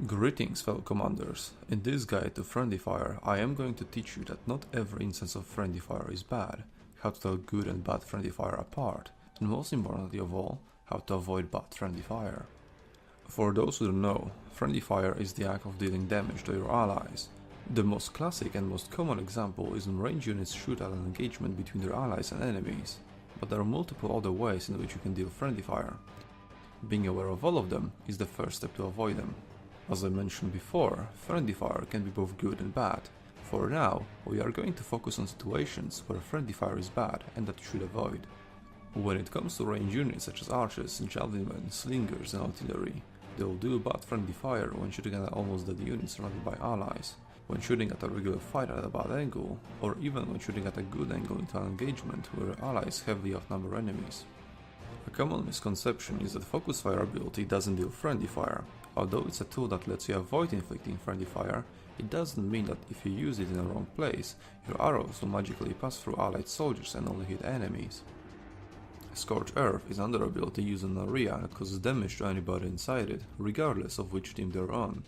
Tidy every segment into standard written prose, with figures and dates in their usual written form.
Greetings fellow commanders, in this guide to friendly fire I am going to teach you that not every instance of friendly fire is bad, how to tell good and bad friendly fire apart, and most importantly of all, how to avoid bad friendly fire. For those who don't know, friendly fire is the act of dealing damage to your allies. The most classic and most common example is when range units shoot at an engagement between their allies and enemies, but there are multiple other ways in which you can deal friendly fire. Being aware of all of them is the first step to avoid them. As I mentioned before, friendly fire can be both good and bad. For now, we are going to focus on situations where friendly fire is bad and that you should avoid. When it comes to range units such as archers, javelinmen, slingers and artillery, they will do bad friendly fire when shooting at almost dead units surrounded by allies, when shooting at a regular fight at a bad angle, or even when shooting at a good angle into an engagement where allies heavily outnumber enemies. A common misconception is that focus fire ability doesn't deal friendly fire. Although it's a tool that lets you avoid inflicting friendly fire, it doesn't mean that if you use it in the wrong place, your arrows will magically pass through allied soldiers and only hit enemies. Scorched Earth is another ability used in an area that causes damage to anybody inside it, regardless of which team they're on.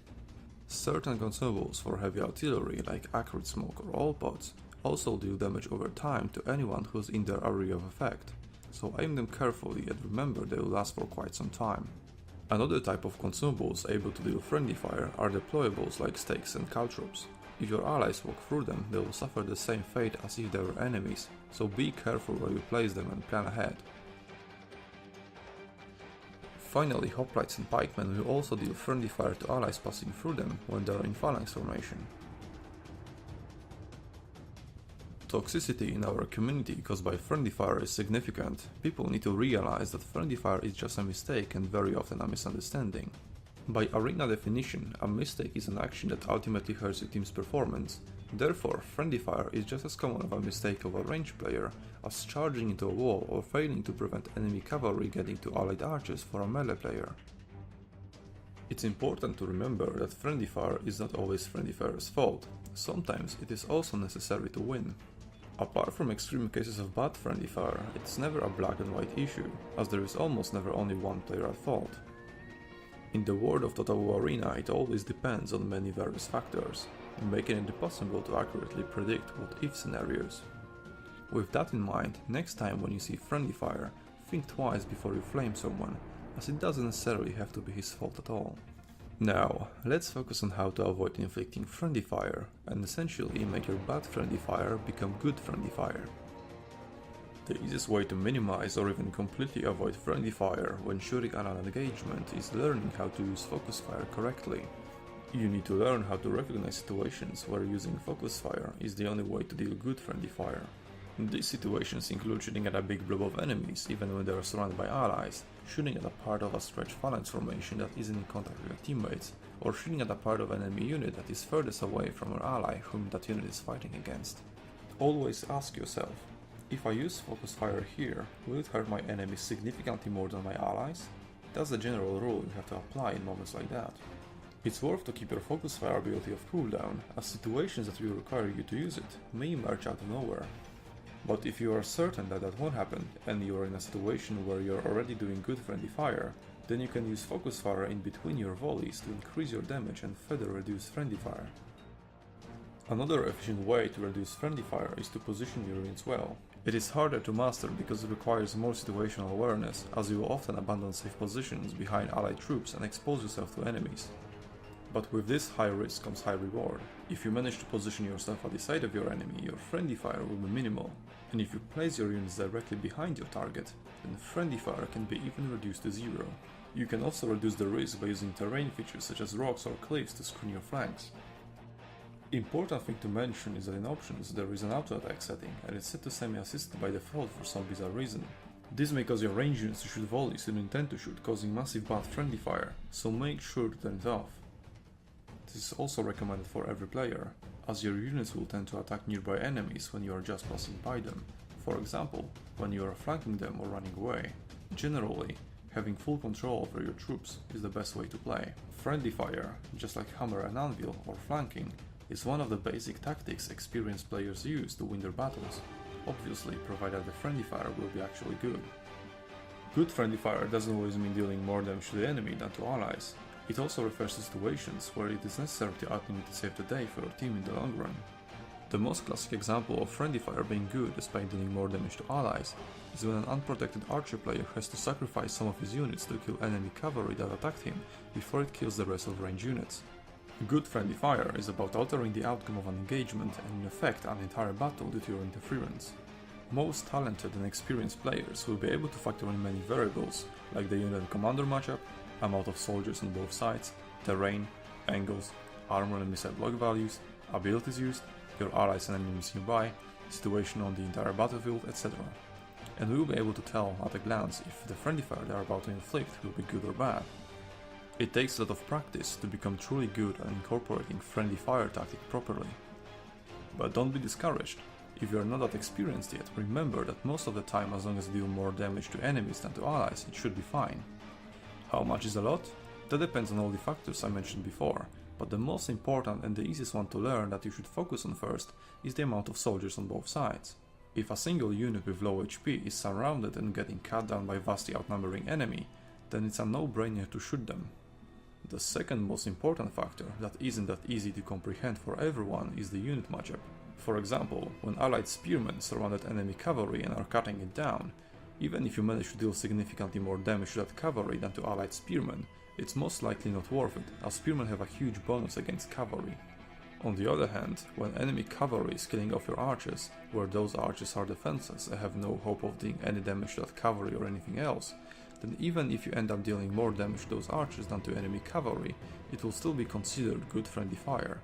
Certain consumables for heavy artillery like accurate smoke or all pods also deal damage over time to anyone who's in their area of effect, so aim them carefully and remember they will last for quite some time. Another type of consumables able to deal friendly fire are deployables like stakes and caltrops. If your allies walk through them, they will suffer the same fate as if they were enemies, so be careful where you place them and plan ahead. Finally, hoplites and pikemen will also deal friendly fire to allies passing through them when they are in phalanx formation. Toxicity in our community caused by friendly fire is significant. People need to realize that friendly fire is just a mistake and very often a misunderstanding. By arena definition, a mistake is an action that ultimately hurts your team's performance. Therefore, friendly fire is just as common of a mistake of a ranged player as charging into a wall or failing to prevent enemy cavalry getting to allied archers for a melee player. It's important to remember that friendly fire is not always friendly fire's fault. Sometimes it is also necessary to win. Apart from extreme cases of bad friendly fire, it's never a black and white issue, as there is almost never only one player at fault. In the world of Total War Arena, it always depends on many various factors, making it impossible to accurately predict what-if scenarios. With that in mind, next time when you see friendly fire, think twice before you flame someone, as it doesn't necessarily have to be his fault at all. Now, let's focus on how to avoid inflicting friendly fire, and essentially make your bad friendly fire become good friendly fire. The easiest way to minimize or even completely avoid friendly fire when shooting at an engagement is learning how to use focus fire correctly. You need to learn how to recognize situations where using focus fire is the only way to deal good friendly fire. These situations include shooting at a big blob of enemies even when they are surrounded by allies, shooting at a part of a stretched phalanx formation that isn't in contact with your teammates, or shooting at a part of an enemy unit that is furthest away from your ally whom that unit is fighting against. Always ask yourself, if I use focus fire here, will it hurt my enemies significantly more than my allies? That's the general rule you have to apply in moments like that. It's worth to keep your focus fire ability of cooldown, as situations that will require you to use it may emerge out of nowhere. But if you are certain that that won't happen, and you are in a situation where you are already doing good friendly fire, then you can use focus fire in between your volleys to increase your damage and further reduce friendly fire. Another efficient way to reduce friendly fire is to position your units well. It is harder to master because it requires more situational awareness, as you will often abandon safe positions behind allied troops and expose yourself to enemies. But with this high risk comes high reward. If you manage to position yourself at the side of your enemy, your friendly fire will be minimal, and if you place your units directly behind your target, then friendly fire can be even reduced to zero. You can also reduce the risk by using terrain features such as rocks or cliffs to screen your flanks. Important thing to mention is that in options there is an auto attack setting, and it's set to semi-assisted by default for some bizarre reason. This may cause your range units to shoot volleys you don't intend to shoot, causing massive bad friendly fire, so make sure to turn it off. This is also recommended for every player, as your units will tend to attack nearby enemies when you are just passing by them, for example, when you are flanking them or running away. Generally, having full control over your troops is the best way to play. Friendly fire, just like hammer and anvil or flanking, is one of the basic tactics experienced players use to win their battles, obviously provided the friendly fire will be actually good. Good friendly fire doesn't always mean dealing more damage to the enemy than to allies. It also refers to situations where it is necessary to ultimately save the day for your team in the long run. The most classic example of friendly fire being good despite dealing more damage to allies is when an unprotected archer player has to sacrifice some of his units to kill enemy cavalry that attacked him before it kills the rest of range units. Good friendly fire is about altering the outcome of an engagement and in effect an entire battle due to your interference. Most talented and experienced players will be able to factor in many variables like the unit and commander matchup, amount of soldiers on both sides, terrain, angles, armor and missile block values, abilities used, your allies and enemies nearby, situation on the entire battlefield, etc. And we will be able to tell at a glance if the friendly fire they are about to inflict will be good or bad. It takes a lot of practice to become truly good at incorporating friendly fire tactic properly. But don't be discouraged. If you are not that experienced yet, remember that most of the time, as long as you deal more damage to enemies than to allies, it should be fine. How much is a lot? That depends on all the factors I mentioned before, but the most important and the easiest one to learn that you should focus on first is the amount of soldiers on both sides. If a single unit with low HP is surrounded and getting cut down by vastly outnumbering enemy, then it's a no-brainer to shoot them. The second most important factor that isn't that easy to comprehend for everyone is the unit matchup. For example, when allied spearmen surrounded enemy cavalry and are cutting it down, even if you manage to deal significantly more damage to that cavalry than to allied spearmen, it's most likely not worth it, as spearmen have a huge bonus against cavalry. On the other hand, when enemy cavalry is killing off your archers, where those archers are defenseless and have no hope of doing any damage to that cavalry or anything else, then even if you end up dealing more damage to those archers than to enemy cavalry, it will still be considered good friendly fire.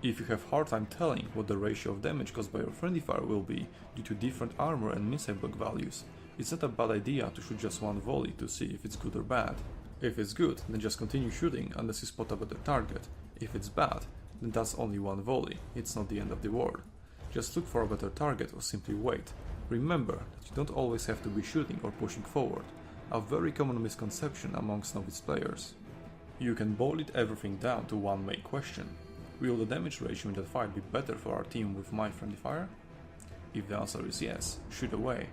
If you have hard time telling what the ratio of damage caused by your friendly fire will be due to different armor and missile block values, it's not a bad idea to shoot just one volley to see if it's good or bad. If it's good, then just continue shooting unless you spot a better target. If it's bad, then that's only one volley, it's not the end of the world. Just look for a better target or simply wait. Remember that you don't always have to be shooting or pushing forward, a very common misconception amongst novice players. You can boil it everything down to one main question. Will the damage ratio in that fight be better for our team with my friendly fire? If the answer is yes, shoot away.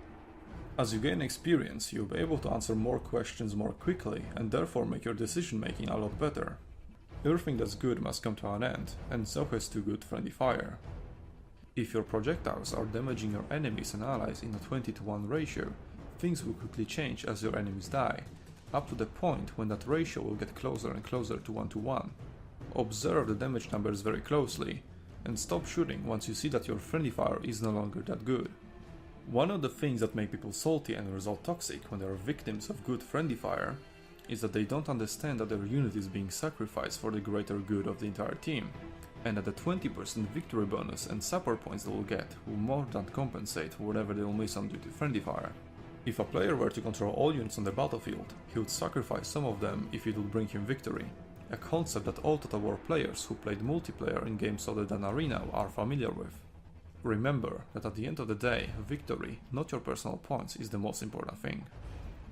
As you gain experience, you'll be able to answer more questions more quickly and therefore make your decision making a lot better. Everything that's good must come to an end, and so has too good friendly fire. If your projectiles are damaging your enemies and allies in a 20-to-1 ratio, things will quickly change as your enemies die, up to the point when that ratio will get closer and closer to 1-to-1. Observe the damage numbers very closely, and stop shooting once you see that your friendly fire is no longer that good. One of the things that make people salty and result toxic when they are victims of good friendly fire is that they don't understand that their unit is being sacrificed for the greater good of the entire team, and that the 20% victory bonus and support points they will get will more than compensate whatever they will miss on due to friendly fire. If a player were to control all units on the battlefield, he would sacrifice some of them if it would bring him victory, a concept that all Total War players who played multiplayer in games other than Arena are familiar with. Remember that at the end of the day, victory, not your personal points, is the most important thing.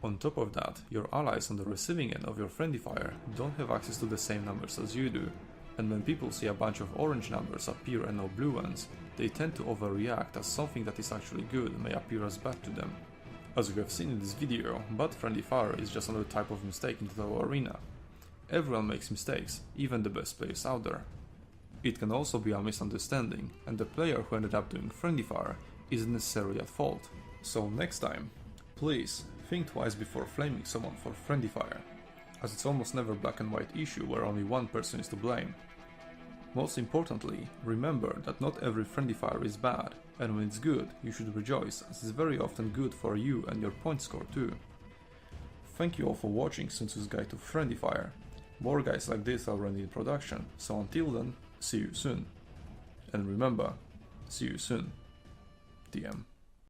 On top of that, your allies on the receiving end of your friendly fire don't have access to the same numbers as you do, and when people see a bunch of orange numbers appear and no blue ones, they tend to overreact as something that is actually good may appear as bad to them. As you have seen in this video, bad friendly fire is just another type of mistake in Total War Arena. Everyone makes mistakes, even the best players out there. It can also be a misunderstanding, and the player who ended up doing friendly fire isn't necessarily at fault. So next time, please think twice before flaming someone for friendly fire, as it's almost never a black and white issue where only one person is to blame. Most importantly, remember that not every friendly fire is bad, and when it's good, you should rejoice, as it's very often good for you and your point score too. Thank you all for watching SUNTZU's guide to friendly fire. More guides like this are already in production, so until then, see you soon. And remember, see you soon. DM.